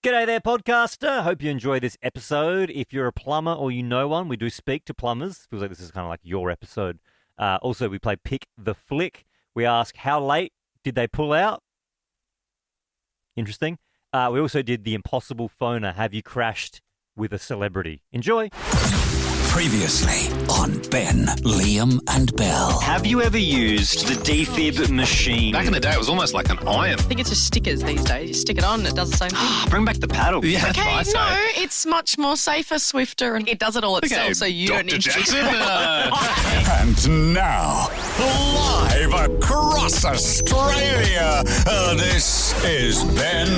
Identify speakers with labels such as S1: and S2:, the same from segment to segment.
S1: G'day there, podcaster. Hope you enjoy this episode. If you're a plumber or you know one, we do speak to plumbers. Feels like this is kind of like your episode. Also, we play Pick the Flick. We ask, how late did they pull out? Interesting. We also did the impossible phoner. Have you crashed with a celebrity? Enjoy.
S2: Previously on Ben, Liam and Belle.
S3: Have you ever used the defib machine?
S4: Back in the day, it was almost like an iron.
S5: I think it's just stickers these days. You stick it on, it does the same thing.
S3: Bring back the paddle.
S4: Yeah, that's what I say.
S5: No, it's much more safer, swifter, and it does it all itself, so you don't need
S4: Jackson.
S2: And now, live across Australia, this is Ben,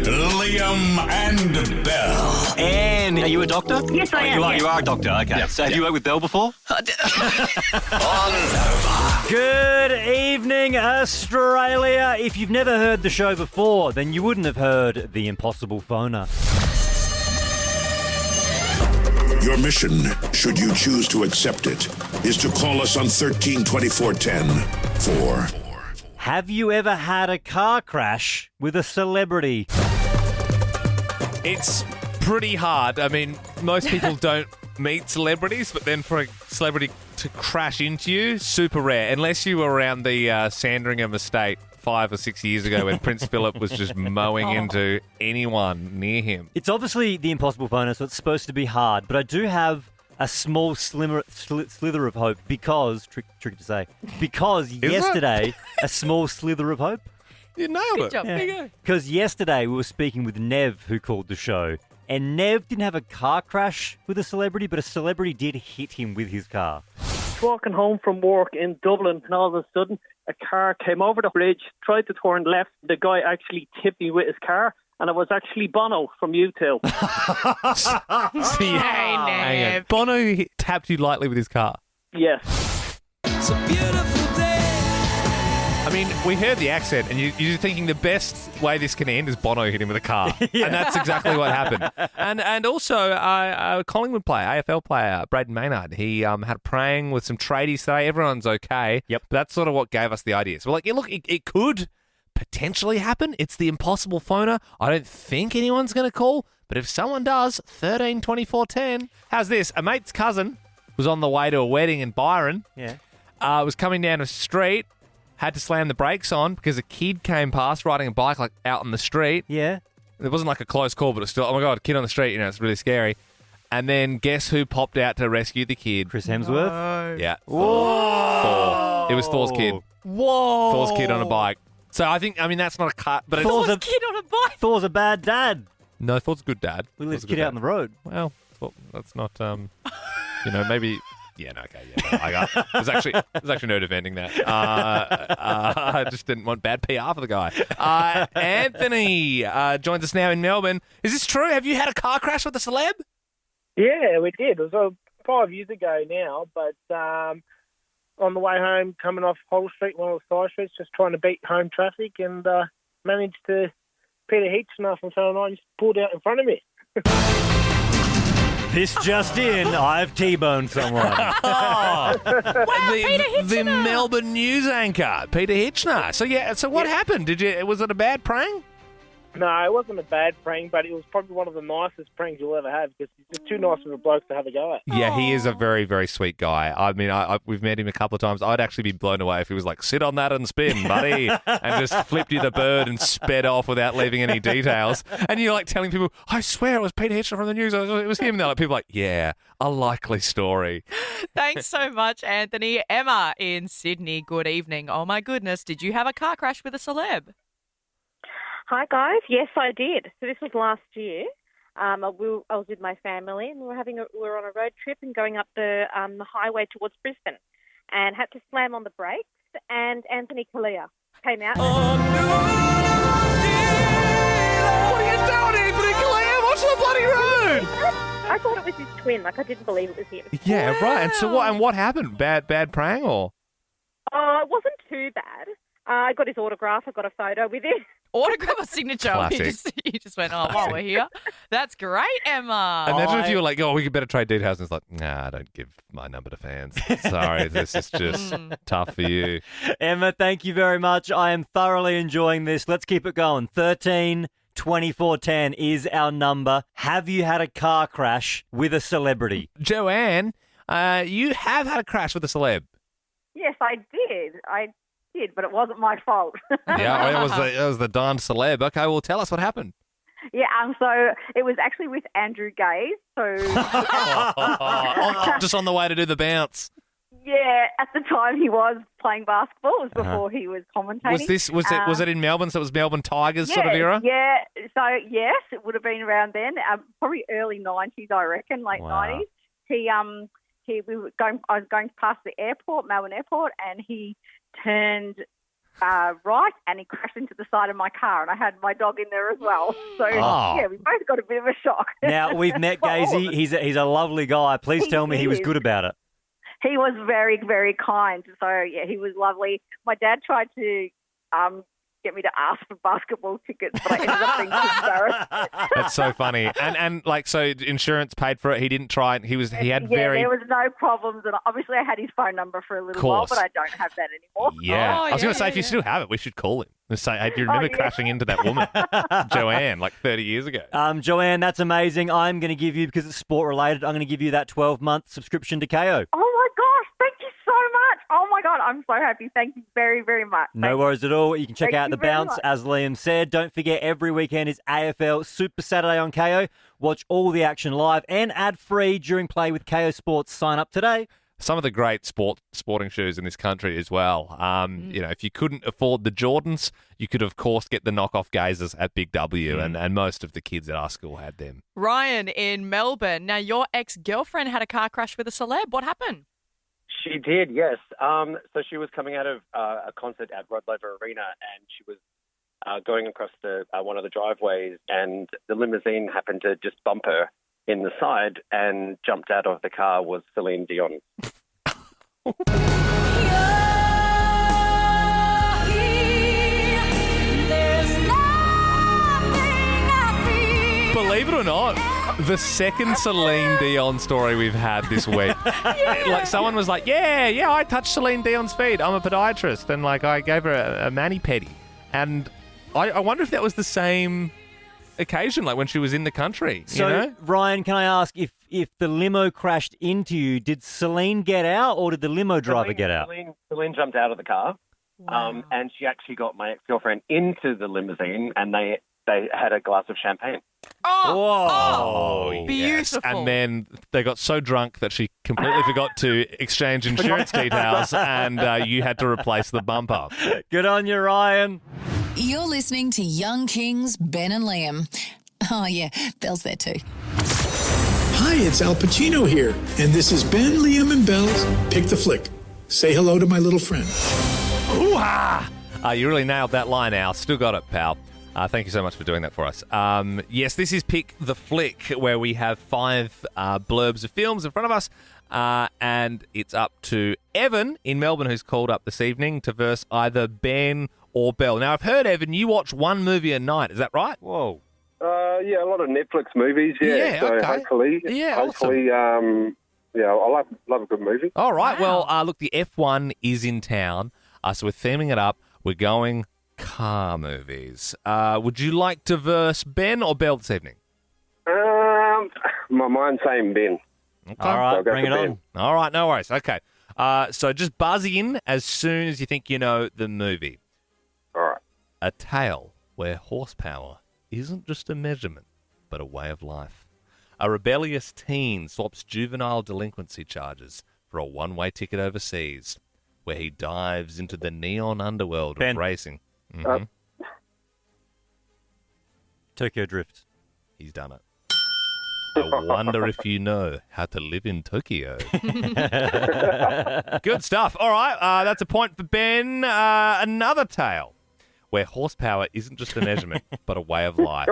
S2: Liam and Belle.
S3: And are you a doctor?
S6: Yes, I am.
S3: You are a doctor, okay.
S4: Yep.
S3: So have you worked with Belle before?
S1: Good evening, Australia. If you've never heard the show before, then you wouldn't have heard the impossible phoner.
S7: Your mission, should you choose to accept it, is to call us on 132410 for...
S1: Have you ever had a car crash with a celebrity?
S8: It's pretty hard. I mean, most people don't meet celebrities, but then for a celebrity to crash into you, super rare. Unless you were around the Sandringham estate 5 or 6 years ago when Prince Philip was just mowing into anyone near him.
S1: It's obviously the impossible phoner, so it's supposed to be hard, but I do have a small slither of hope because, tricky to say, because yesterday, a small slither of hope.
S8: You nailed it.
S5: job. There you go.
S1: Because yesterday we were speaking with Nev, who called the show, and Nev didn't have a car crash with a celebrity, but a celebrity did hit him with his car.
S9: Walking home from work in Dublin, and all of a sudden a car came over the bridge, tried to turn left. The guy actually tipped me with his car, and it was actually Bono from U2.
S8: Hang on. Bono tapped you lightly with his car.
S9: Yes.
S8: It's a beautiful day. I mean, we heard the accent, and you're thinking the best way this can end is Bono hit him with a car.
S1: Yeah.
S8: And that's exactly what happened. And also, a Collingwood player, AFL player, Braden Maynard, he had praying with some tradies today. Everyone's okay.
S1: Yep.
S8: But that's sort of what gave us the idea. So we're like, yeah, look, it could potentially happen. It's the impossible phoner. I don't think anyone's going to call, but if someone does, 13 24 10. How's this? A mate's cousin was on the way to a wedding in Byron.
S1: Yeah.
S8: Was coming down a street, had to slam the brakes on because a kid came past riding a bike like out on the street.
S1: Yeah.
S8: It wasn't like a close call, but it was still, oh my God, kid on the street, you know, it's really scary. And then guess who popped out to rescue the kid?
S1: Chris Hemsworth?
S8: Yeah.
S1: Whoa.
S8: Thor. It was Thor's kid.
S1: Whoa.
S8: Thor's kid on a bike. So I mean, that's not a cut, but it's...
S1: Thor's
S5: Kid on a bike.
S1: Thor's a bad dad.
S8: No, Thor's a good dad.
S1: We let
S8: Thor's
S1: the
S8: a
S1: kid
S8: good
S1: out on the road.
S8: Well, that's not, maybe... Yeah, no, okay, yeah. No, there's actually no defending that. I just didn't want bad PR for the guy. Anthony joins us now in Melbourne. Is this true? Have you had a car crash with a celeb?
S9: Yeah, we did. It was 5 years ago now, but on the way home, coming off Hull Street, one of the side streets, just trying to beat home traffic, and managed to Peter Hitchner from Channel 9 just pulled out in front of me.
S1: This just in, I've T-boned someone.
S8: The Melbourne news anchor, Peter Hitchner. So what happened? Was it a bad prank?
S9: No, it wasn't a bad prank, but it was probably one of the nicest pranks you'll ever have because he's just too nice of a bloke to have a go at.
S8: Yeah, he is a very, very sweet guy. I mean, we've met him a couple of times. I'd actually be blown away if he was like, sit on that and spin, buddy, and just flipped you the bird and sped off without leaving any details. And you're like telling people, I swear it was Peter Hitchner from the news. It was him. They're like, people are like, yeah, a likely story.
S5: Thanks so much, Anthony. Emma in Sydney, good evening. Oh my goodness, did you have a car crash with a celeb?
S6: Hi, guys. Yes, I did. So this was last year. I was with my family, and we were on a road trip and going up the highway towards Brisbane, and had to slam on the brakes. And Anthony Kalia came out.
S8: Oh no! What are you doing, Anthony Kalia? Watch the bloody road!
S6: I thought it was his twin. Like I didn't believe it was him.
S8: Yeah, right. And so what happened? Bad prang or?
S6: It wasn't too bad. I got his autograph. I got a photo with him.
S5: Autograph or signature?
S8: Classic.
S5: You just went, oh, while we're here. That's great, Emma.
S8: Imagine if you were like, oh, we could better trade details. And it's like, nah, I don't give my number to fans. Sorry, this is just tough for you.
S1: Emma, thank you very much. I am thoroughly enjoying this. Let's keep it going. 13 2410 is our number. Have you had a car crash with a celebrity?
S8: Joanne, you have had a crash with a celeb.
S6: Yes, I did. But it wasn't my fault.
S8: Yeah, it was the darn celeb. Okay, well, tell us what happened.
S6: Yeah, so it was actually with Andrew Gaze. So
S8: Just on the way to do the bounce.
S6: yeah, at the time he was playing basketball. It was before he was commentating.
S8: Was it in Melbourne? So it was Melbourne Tigers sort of era?
S6: Yeah. So yes, it would have been around then. Probably early 90s, I reckon, late 90s. I was going past the airport, Melbourne Airport, and he turned right, and he crashed into the side of my car, and I had my dog in there as well. So yeah, we both got a bit of a shock.
S1: Now, we've met Gazy. He's a lovely guy. Please tell me he was good about it.
S6: He was very, very kind. So yeah, he was lovely. My dad tried to get me to ask for basketball tickets, but I ended up being too embarrassed.
S8: That's so funny. And like, so insurance paid for it. He didn't try it. There was
S6: no problems, and obviously I had his phone number for a little while, but I don't have that anymore.
S8: Yeah. I was going to say, if you still have it, we should call him and say, hey, do you remember crashing into that woman, Joanne, like 30 years ago?
S1: Joanne, that's amazing. I'm going to give you, because it's sport related, I'm going to give you that 12-month subscription to KO.
S6: Oh my gosh, thank you so much. Oh my God, I'm so happy. Thank you very, very much.
S1: No worries at all. You can check out The Bounce, as Liam said. Don't forget, every weekend is AFL Super Saturday on KO. Watch all the action live and ad-free during play with KO Sports. Sign up today.
S8: Some of the great sporting shoes in this country as well. If you couldn't afford the Jordans, you could, of course, get the knockoff Gazers at Big W, and most of the kids at our school had them.
S5: Ryan in Melbourne. Now, your ex-girlfriend had a car crash with a celeb. What happened?
S10: She did, yes. So she was coming out of a concert at Rod Laver Arena, and she was going across one of the driveways, and the limousine happened to just bump her in the side, and jumped out of the car was Celine Dion.
S8: Believe it or not, the second Celine Dion story we've had this week. Like, someone was like, yeah, I touched Celine Dion's feet. I'm a podiatrist. And, like, I gave her a mani-pedi. And I wonder if that was the same occasion, like when she was in the country.
S1: So,
S8: you know?
S1: Ryan, can I ask, if the limo crashed into you, did Celine get out or did the limo driver get out?
S10: Celine jumped out of the car, and she actually got my ex-girlfriend into the limousine, and they had a glass of champagne.
S8: Oh,
S5: beautiful.
S8: Yes. And then they got so drunk that she completely forgot to exchange insurance details, and you had to replace the bumper.
S1: Good on you, Ryan.
S11: You're listening to Young Kings, Ben and Liam. Oh, yeah, Belle's there too.
S12: Hi, it's Al Pacino here, and this is Ben, Liam, and Belle's Pick the Flick. Say hello to my little friend.
S8: Ooh-ha! You really nailed that line, Al. Still got it, pal. Thank you so much for doing that for us. Yes, this is Pick the Flick, where we have 5 blurbs of films in front of us, and it's up to Evan in Melbourne, who's called up this evening to verse either Ben or Belle. Now, I've heard, Evan, you watch one movie a night. Is that right?
S1: Whoa.
S13: Yeah, a lot of Netflix movies. Yeah, so
S8: okay.
S13: hopefully,
S8: Awesome.
S13: I love a good movie.
S8: All right. Wow. Well, look, the F1 is in town, so we're theming it up. We're going car movies. Would you like to verse Ben or Belle this evening?
S13: My mind's saying Ben.
S8: Okay.
S1: All right,
S13: So
S1: bring it
S13: Ben.
S1: on.
S8: All right, no worries. Okay. So just buzz in as soon as you think you know the movie.
S13: All right.
S8: A tale where horsepower isn't just a measurement, but a way of life. A rebellious teen swaps juvenile delinquency charges for a one-way ticket overseas, where he dives into the neon underworld
S1: Ben.
S8: of racing. Mm-hmm.
S1: Tokyo Drift.
S8: He's done it. I wonder if you know how to live in Tokyo. Good stuff. All right, that's a point for Ben. Another tale where horsepower isn't just a measurement, but a way of life.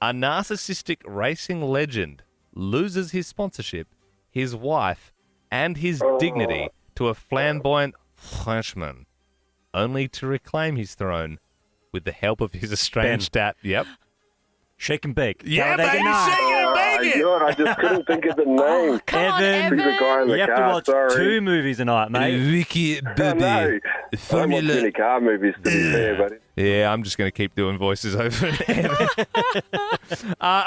S8: A narcissistic racing legend loses his sponsorship, his wife, and his dignity to a flamboyant Frenchman, only to reclaim his throne with the help of his estranged dad. Yep.
S1: Shake and Bake.
S8: Yeah,
S1: Talladega
S8: baby,
S1: Nights.
S8: shake it and bake it.
S13: God, I just couldn't think of the name.
S5: Come on,
S1: Evan.
S13: He's the guy in the
S1: You have to
S13: car,
S1: watch
S13: sorry.
S1: 2 movies a night, mate.
S8: Ricky,
S13: No,
S8: baby.
S13: I don't watch many car movies, to be fair, buddy.
S8: Yeah, I'm just going to keep doing voices over and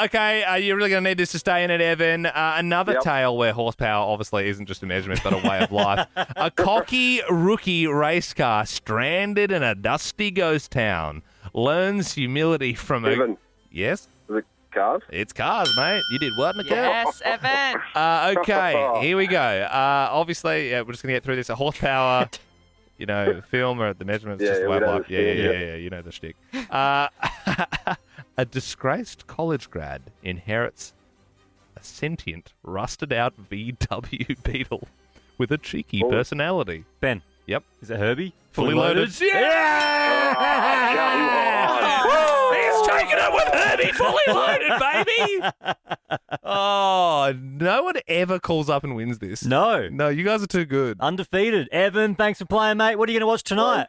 S8: okay, you're really going to need this to stay in it, Evan. Another tale where horsepower obviously isn't just a measurement, but a way of life. A cocky rookie race car stranded in a dusty ghost town learns humility from
S13: Evan.
S8: Yes?
S13: Is it cars?
S8: It's cars, mate. You did what in the car?
S5: Yes, Evan.
S8: Okay, here we go. Obviously, we're just going to get through this. A horsepower... film or the measurements, just the way of life. Yeah, you know the shtick. A disgraced college grad inherits a sentient, rusted-out VW Beetle with a cheeky personality.
S1: Ben.
S8: Yep.
S1: Is it Herbie?
S8: Fully loaded. He's taking it with Herbie, fully loaded, baby. Oh, no one ever calls up and wins this.
S1: No,
S8: you guys are too good.
S1: Undefeated. Evan, thanks for playing, mate. What are you going to watch tonight?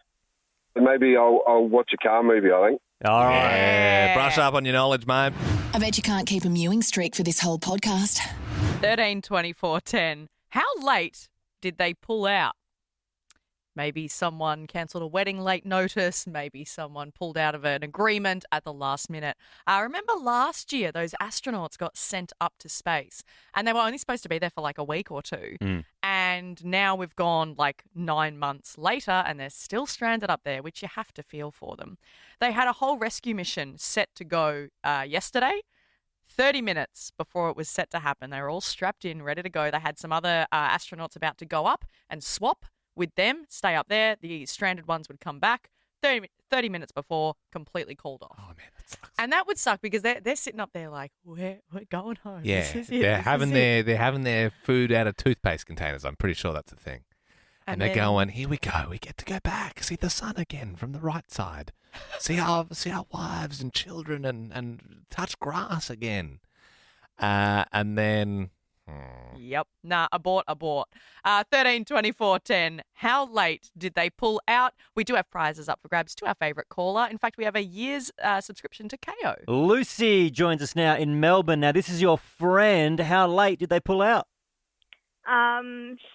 S13: Maybe I'll watch a car movie, I think.
S1: All right.
S8: Yeah, brush up on your knowledge, mate.
S11: I bet you can't keep a mewing streak for this whole podcast.
S5: 13-24-10. How late did they pull out? Maybe someone cancelled a wedding late notice. Maybe someone pulled out of an agreement at the last minute. Remember last year, those astronauts got sent up to space and they were only supposed to be there for like a week or two. And now we've gone like 9 months later and they're still stranded up there, which you have to feel for them. They had a whole rescue mission set to go yesterday. 30 minutes before it was set to happen, they were all strapped in, ready to go. They had some other astronauts about to go up and swap with them, stay up there. The stranded ones would come back 30 minutes before, completely called off.
S8: Oh, man, that sucks.
S5: And that would suck because they're sitting up there like, we're going home.
S8: Yeah,
S5: This is it.
S8: they're
S5: This is it.
S8: having their food out of toothpaste containers. I'm pretty sure that's a thing. And they're going, here we go. We get to go back, see the sun again from the right side, see our wives and children, and touch grass again. And then.
S5: Yep. Nah, abort. 13-24-10. How late did they pull out? We do have prizes up for grabs to our favourite caller. In fact, we have a year's subscription to KO.
S1: Lucy joins us now in Melbourne. Now, this is your friend. How late did they pull out?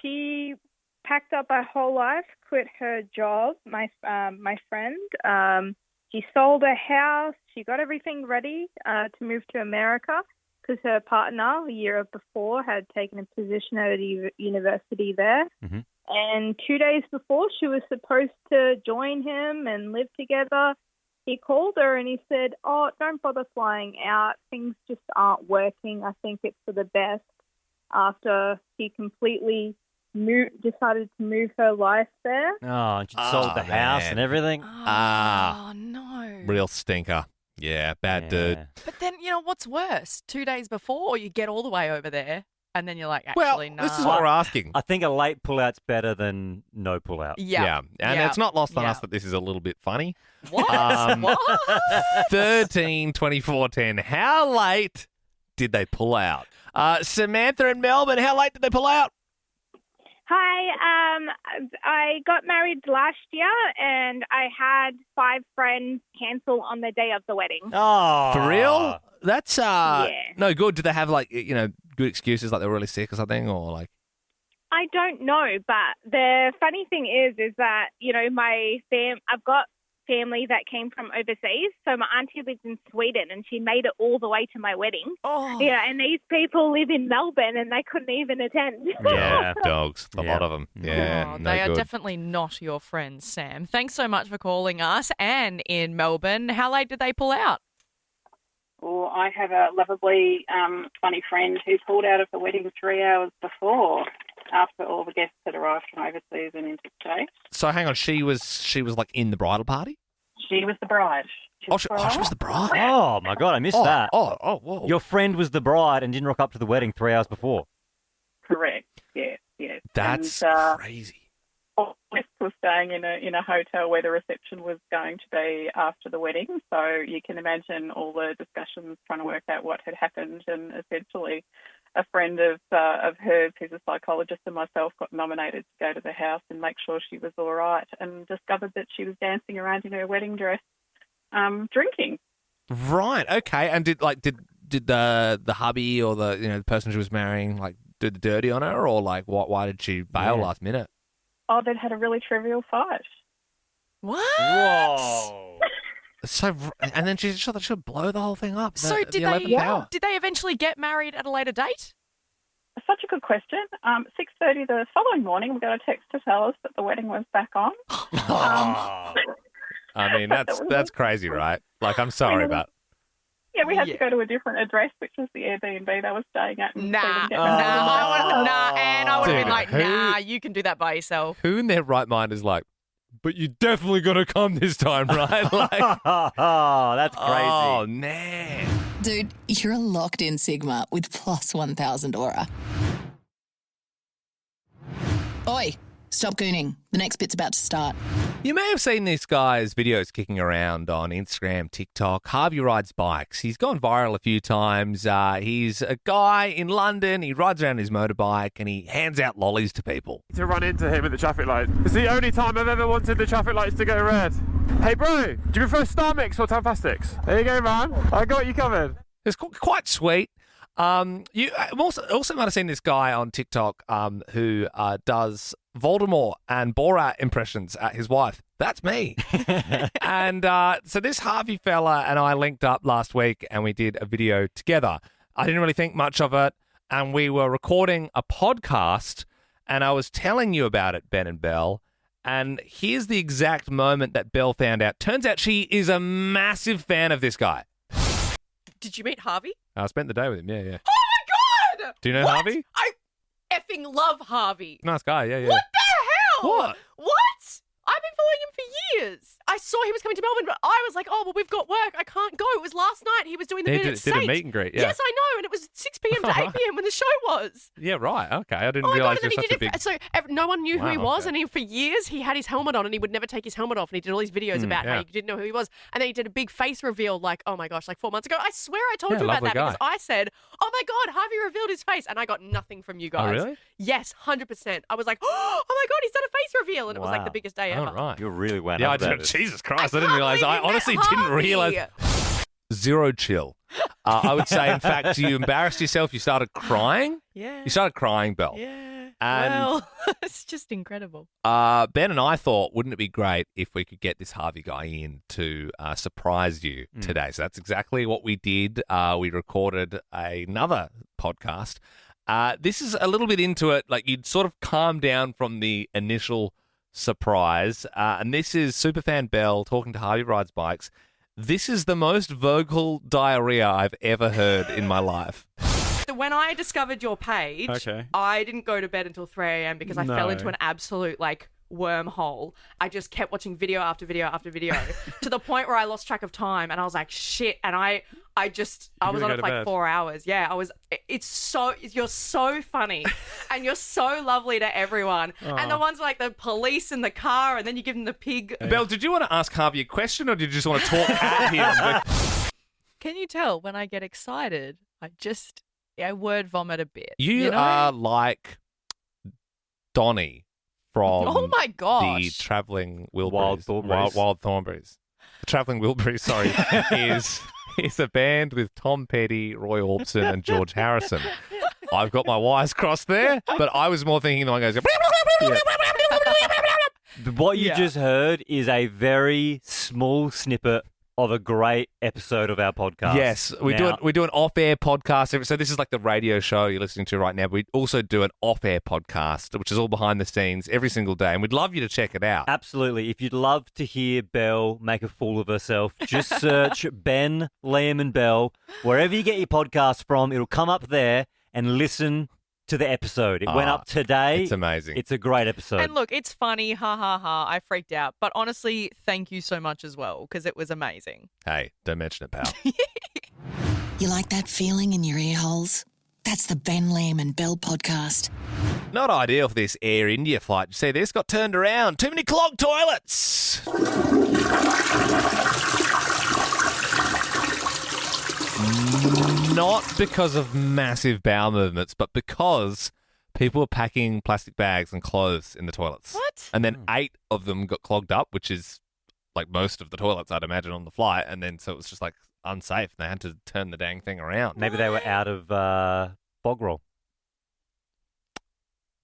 S14: She packed up her whole life, quit her job, my friend. She sold her house. She got everything ready to move to America, because her partner, a year before, had taken a position at a university there.
S1: Mm-hmm.
S14: And 2 days before she was supposed to join him and live together, he called her and he said, don't bother flying out. Things just aren't working. I think it's for the best. After he completely decided to move her life there.
S1: Oh, and she sold the house and everything.
S5: Oh, no.
S8: Real stinker. Yeah, bad dude.
S5: But then, what's worse? 2 days before, or you get all the way over there, and then you're like, actually, no.
S8: This is what we're asking.
S1: I think a late pullout's better than no pullout.
S5: Yeah.
S8: And it's not lost on us that this is a little bit funny.
S5: What?
S8: 13-24-10. How late did they pull out? Samantha in Melbourne, how late did they pull out?
S15: Hi, I got married last year and I had 5 friends cancel on the day of the wedding.
S1: Oh.
S8: For real? That's no good. Do they have good excuses, like they were really sick or something, or like?
S15: I don't know, but the funny thing is that, I've got family that came from overseas. So my auntie lives in Sweden and she made it all the way to my wedding.
S5: Oh.
S15: Yeah, and these people live in Melbourne and they couldn't even attend.
S8: Yeah, dogs. A lot of them. Yeah,
S5: they are definitely not your friends, Sam. Thanks so much for calling us. Anne in Melbourne, how late did they pull out?
S16: Well, I have a lovely funny friend who pulled out of the wedding 3 hours before, after all the guests had arrived from overseas and into the States.
S8: So hang on, she was like in the bridal party?
S16: She was the bride.
S8: She was the bride.
S1: Oh my God, I missed that.
S8: Whoa.
S1: Your friend was the bride and didn't rock up to the wedding 3 hours before.
S16: Correct. Yes.
S8: That's crazy.
S16: All guests were staying in a hotel where the reception was going to be after the wedding. So you can imagine all the discussions trying to work out what had happened, and essentially a friend of hers who's a psychologist and myself got nominated to go to the house and make sure she was all right, and discovered that she was dancing around in her wedding dress, drinking.
S8: Right. Okay. And did the hubby or the person she was marrying do the dirty on her, or why did she bail last minute?
S16: Oh, they'd had a really trivial fight.
S5: What?
S1: Whoa.
S8: So, and then she thought she'd blow the whole thing up.
S5: So
S8: the
S5: did
S8: 11th hour.
S5: they eventually get married at a later date?
S16: Such a good question. 6:30 the following morning, we got a text to tell us that the wedding was back on.
S8: I mean, that's crazy, right? Like, I'm sorry, but
S16: Yeah, we had to go to a different address, which was the Airbnb they were staying at. And
S5: Nah,
S16: get
S5: and I would have been
S8: Dude,
S5: like,
S8: who-
S5: nah, you can do that by yourself.
S8: who in their right mind is like, but you definitely got to come this time, right? Like,
S1: Oh, that's crazy.
S8: oh, man.
S11: Dude, you're a locked in Sigma with plus 1,000 aura. Oi, stop gooning. The next bit's about to start.
S8: You may have seen this guy's videos kicking around on Instagram, TikTok. Harvey rides bikes. He's gone viral a few times. He's a guy in London. He rides around his motorbike and he hands out lollies to people.
S17: To run into him at the traffic light. It's the only time I've ever wanted the traffic lights to go red. Hey bro, do you prefer Star Mix or Tanfastics? There you go, man. I got you covered.
S8: It's quite sweet. You also might have seen this guy on TikTok who does Voldemort and Borat impressions at his wife. That's me. And so this Harvey fella and I linked up last week and we did a video together. I didn't really think much of it, and we were recording a podcast and I was telling you about it, Ben and Belle. And here's the exact moment that Belle found out. Turns out she is a massive fan of this guy.
S5: Did you meet Harvey?
S8: I spent the day with him, yeah.
S5: Oh my God!
S8: Do you know
S5: What?
S8: Harvey?
S5: I effing love Harvey.
S8: Nice guy, yeah.
S5: What the hell?
S8: What?
S5: What? I've been following him for years. I saw he was coming to Melbourne, but I was like, oh, well, we've got work. I can't go. It was last night. He was doing the
S8: He
S5: bit at
S8: did a
S5: Saint.
S8: meet and greet, yeah.
S5: Yes, I know. And it was 6 p.m. to 8 p.m. when the show was.
S8: Yeah, right. Okay. I didn't
S5: Oh my
S8: realise
S5: God, and
S8: you're
S5: then he
S8: such a
S5: did
S8: big...
S5: it. So no one knew who he
S8: Wow,
S5: was,
S8: okay.
S5: and for years he had his helmet on, and he would never take his helmet off, and he did all these videos about how
S8: yeah.
S5: you didn't know who he was, and then he did a big face reveal, like, oh my gosh, like 4 months ago. I swear I told
S8: Yeah,
S5: you about
S8: lovely
S5: that
S8: guy.
S5: because I said, oh my God, Harvey revealed his face, and I got nothing from you guys.
S8: really?
S5: Yes, 100%. I was like, oh my God, he's done a face reveal, and it was like
S1: Wow.
S5: the biggest day ever.
S8: All right.
S1: You really went
S8: Yeah,
S1: up
S8: I
S1: about
S8: didn't.
S1: it.
S8: Jesus Christ, I didn't realise. I honestly didn't realise. Zero chill. I would say, in fact, you embarrassed yourself. You started crying.
S5: Yeah.
S8: You started crying, Belle.
S5: Yeah.
S8: And
S5: Well, it's just incredible.
S8: Ben and I thought, wouldn't it be great if we could get this Harvey guy in to surprise you today? So that's exactly what we did. We recorded another podcast. This is a little bit into it. Like, you'd sort of calm down from the initial surprise. And this is Superfan Belle talking to Harvey Rides Bikes. This is the most vocal diarrhea I've ever heard in my life.
S5: When I discovered your page,
S17: Okay.
S5: I didn't go to bed until 3 a.m. because I fell
S17: No.
S5: into an absolute, like, wormhole. I just kept watching video after video after video to the point where I lost track of time, and I was like, shit. And I was
S17: gonna
S5: on
S17: go
S5: it
S17: to
S5: for like
S17: bed?
S5: 4 hours. Yeah, you're so funny and you're so lovely to everyone. And the ones like the police in the car, and then you give them the pig.
S8: Belle, did you want to ask Harvey a question, or did you just want to talk at him?
S5: Can you tell when I get excited, I word vomit a bit.
S8: You
S5: know?
S8: are like Donnie from
S5: Oh my
S8: the
S5: gosh.
S8: Travelling Wilburys.
S1: Wild Thornberrys.
S8: Wild Thornberrys. The Travelling Wilburys, sorry, is a band with Tom Petty, Roy Orbison, and George Harrison. I've got my wires crossed there, but I was more thinking the one goes...
S1: What you just heard is a very small snippet of a great episode of our podcast.
S8: Yes, we do an off-air podcast. So this is like the radio show you're listening to right now. We also do an off-air podcast, which is all behind the scenes every single day, and we'd love you to check it out.
S1: Absolutely. If you'd love to hear Belle make a fool of herself, just search Ben, Liam, and Belle. Wherever you get your podcast from, it'll come up there, and listen to the episode. It went up today.
S8: It's amazing.
S1: It's a great episode.
S5: And look, it's funny, ha ha ha. I freaked out, but honestly, thank you so much as well because it was amazing.
S8: Hey, don't mention it, pal.
S11: You like that feeling in your ear holes? That's the Ben, Liam and Belle podcast.
S8: Not ideal for this Air India flight. You see, this got turned around. Too many clogged toilets. Not because of massive bowel movements, but because people were packing plastic bags and clothes in the toilets.
S5: What?
S8: And then 8 of them got clogged up, which is like most of the toilets, I'd imagine, on the flight. And then so it was just like unsafe. They had to turn the dang thing around.
S1: Maybe they were out of bog roll.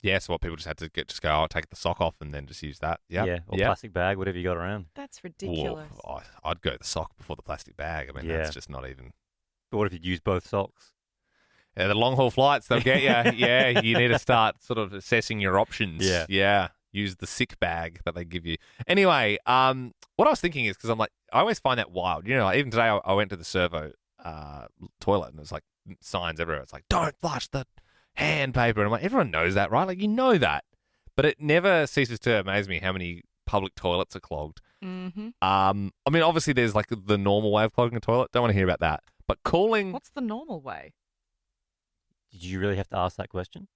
S8: Yeah, so what people just had to just go, I'll take the sock off and then just use that. Yep.
S1: Yeah, or plastic bag, whatever you got around.
S5: That's ridiculous.
S8: I'd go the sock before the plastic bag. I mean, that's just not even...
S1: But what if you'd use both socks?
S8: Yeah, the long-haul flights, they'll get you. Yeah, you need to start sort of assessing your options. Yeah. Use the sick bag that they give you. Anyway, what I was thinking is, because I'm like, I always find that wild. You know, like even today I went to the servo toilet and there's like signs everywhere. It's like, don't flush the hand paper. And I'm like, everyone knows that, right? Like, you know that. But it never ceases to amaze me how many public toilets are clogged.
S5: Mm-hmm.
S8: I mean, obviously there's like the normal way of clogging a toilet. Don't want to hear about that. But calling...
S5: What's the normal way?
S1: Did you really have to ask that question?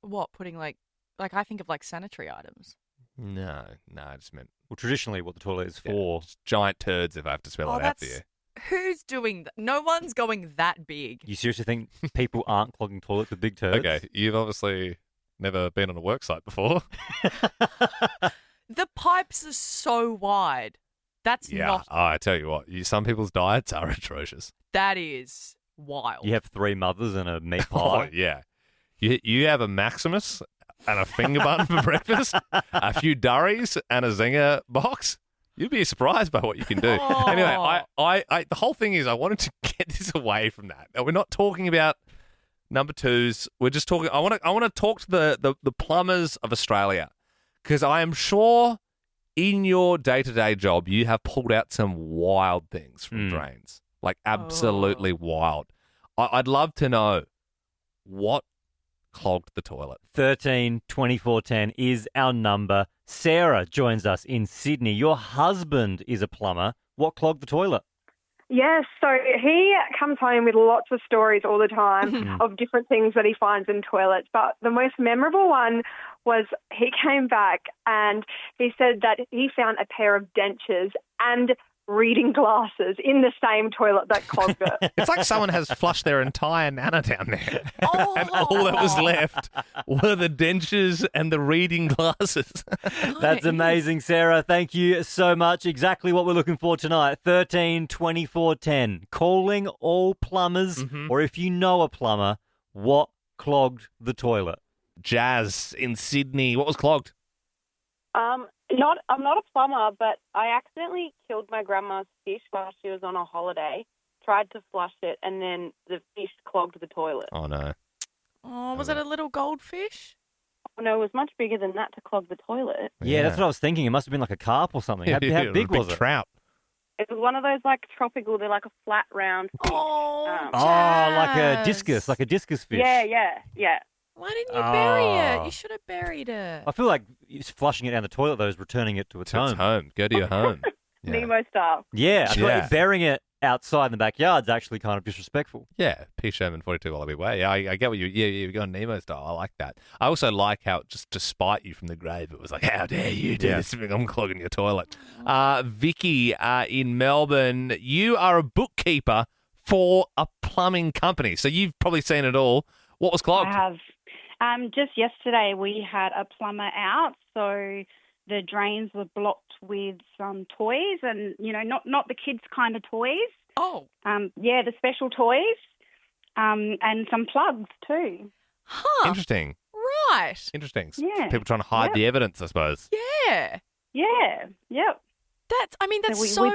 S5: What, putting like I think of like sanitary items.
S8: No, I just meant...
S1: Well, traditionally what the toilet is for...
S8: just giant turds, if I have to spell it out for you.
S5: Who's doing that? No one's going that big.
S1: You seriously think people aren't clogging toilets with big turds?
S8: Okay, you've obviously never been on a work site before.
S5: The pipes are so wide. That's not...
S8: I tell you what, some people's diets are atrocious.
S5: That is wild.
S1: You have 3 mothers and a meat
S8: Oh,
S1: pie.
S8: yeah. You have a Maximus and a finger bun for breakfast, a few durries and a zinger box. You'd be surprised by what you can do.
S5: Oh.
S8: Anyway, I the whole thing is I wanted to get this away from that. We're not talking about number 2s. We're just talking. I want to talk to the plumbers of Australia, because I am sure in your day-to-day job you have pulled out some wild things from drains, like absolutely wild. I'd love to know what clogged the toilet.
S1: 13 24 10 is our number. Sarah joins us in Sydney. Your husband is a plumber. What clogged the toilet?
S18: Yes, so he comes home with lots of stories all the time of different things that he finds in toilets. But the most memorable one was he came back and he said that he found a pair of dentures and reading glasses in the same toilet that clogged it.
S8: It's like someone has flushed their entire nana down there. And all that was left were the dentures and the reading glasses.
S1: That's amazing, Sarah. Thank you so much. Exactly what we're looking for tonight. 13 24 10. Calling all plumbers, or if you know a plumber, what clogged the toilet?
S8: Jazz in Sydney. What was clogged?
S19: I'm not a plumber, but I accidentally killed my grandma's fish while she was on a holiday. Tried to flush it, and then the fish clogged the toilet.
S8: Oh no!
S5: Oh, was it a little goldfish?
S19: Oh no, it was much bigger than that to clog the toilet.
S1: Yeah, that's what I was thinking. It must have been like a carp or something. How big was it?
S8: Trout.
S19: It was one of those like tropical. They're like a flat round fish.
S1: Like a discus fish.
S19: Yeah.
S5: Why didn't you bury it? You should have buried it.
S1: I feel like flushing it down the toilet, though, is returning it to its home.
S8: Go to your home.
S19: Nemo style.
S1: Yeah, I feel like burying it outside in the backyard's actually kind of disrespectful.
S8: Yeah, P. Sherman, 42 Wallaby Way. Yeah, I get what you're going Nemo style. I like that. I also like how, just to spite you from the grave, it was like, how dare you do this? I'm clogging your toilet. Vicky in Melbourne, you are a bookkeeper for a plumbing company, so you've probably seen it all. What was clogged?
S20: I have. Just yesterday we had a plumber out, so the drains were blocked with some toys, and not the kids' kind of toys.
S5: Oh.
S20: The special toys, and some plugs too.
S5: Huh.
S8: Interesting.
S5: Right.
S8: Interesting.
S20: Yeah.
S8: People trying to hide the evidence, I suppose.
S5: Yeah.
S20: Yeah. Yep.
S5: That's
S20: we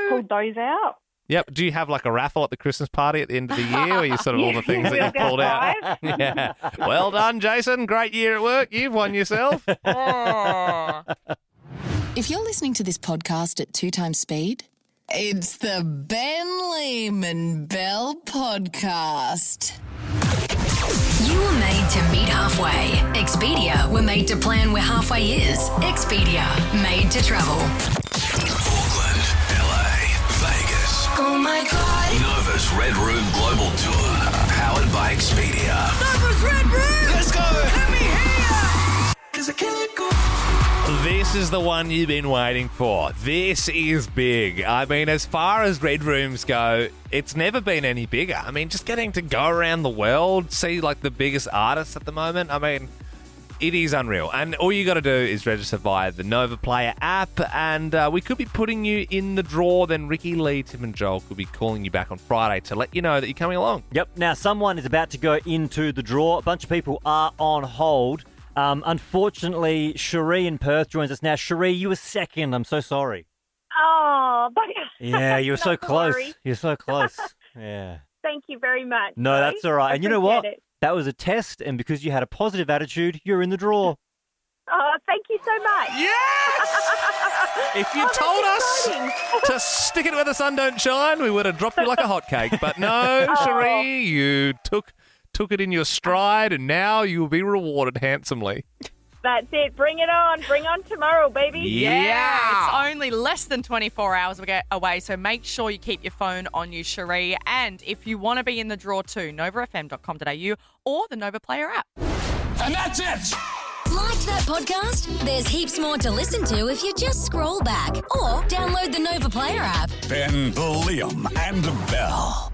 S20: pulled those out.
S8: Yep. Do you have like a raffle at the Christmas party at the end of the year, or you sort of all the things that you've pulled out? Yeah. Well done, Jason. Great year at work. You've won yourself.
S11: If you're listening to this podcast at 2 times speed, it's the Ben, Liam and Belle podcast. You were made to meet halfway. Expedia were made to plan where halfway is. Expedia, made to travel.
S2: Auckland, LA, Vegas.
S11: Oh my God.
S2: Nova's Red Room Global Tour, powered by Expedia.
S11: Nova's Red Room.
S2: Let's go.
S11: Let me hear. 'Cause I can't let go.
S8: This is the one you've been waiting for. This is big. I mean, as far as Red Rooms go, it's never been any bigger. I mean, just getting to go around the world, see like the biggest artists at the moment. I mean, It is unreal. And all you got to do is register via the Nova Player app, and we could be putting you in the draw. Then Ricky, Lee, Tim and Joel could be calling you back on Friday to let you know that you're coming along.
S1: Yep. Now, someone is about to go into the draw. A bunch of people are on hold. Unfortunately, Sheree in Perth joins us now. Sheree, you were second. I'm so sorry.
S15: Oh, bugger.
S1: Yeah, you were so
S15: Not to
S1: close.
S15: worry.
S1: You're so close. Yeah.
S15: Thank you very much.
S1: No,
S15: Joey.
S1: that's all right.
S15: I
S1: And you know what?
S15: appreciate it.
S1: That was a test, and because you had a positive attitude, you're in the draw.
S15: Oh, thank you so much.
S8: If you told us to stick it where the sun don't shine, we would have dropped you like a hotcake. But no, Sheree, you took it in your stride, and now you will be rewarded handsomely.
S15: That's it. Bring it on. Bring on tomorrow, baby.
S5: It's only less than 24 hours away, so make sure you keep your phone on you, Sheree. And if you want to be in the draw too, novafm.com.au or the Nova Player app.
S2: And that's it.
S11: Like that podcast? There's heaps more to listen to if you just scroll back or download the Nova Player app.
S2: Ben, Liam, and Belle.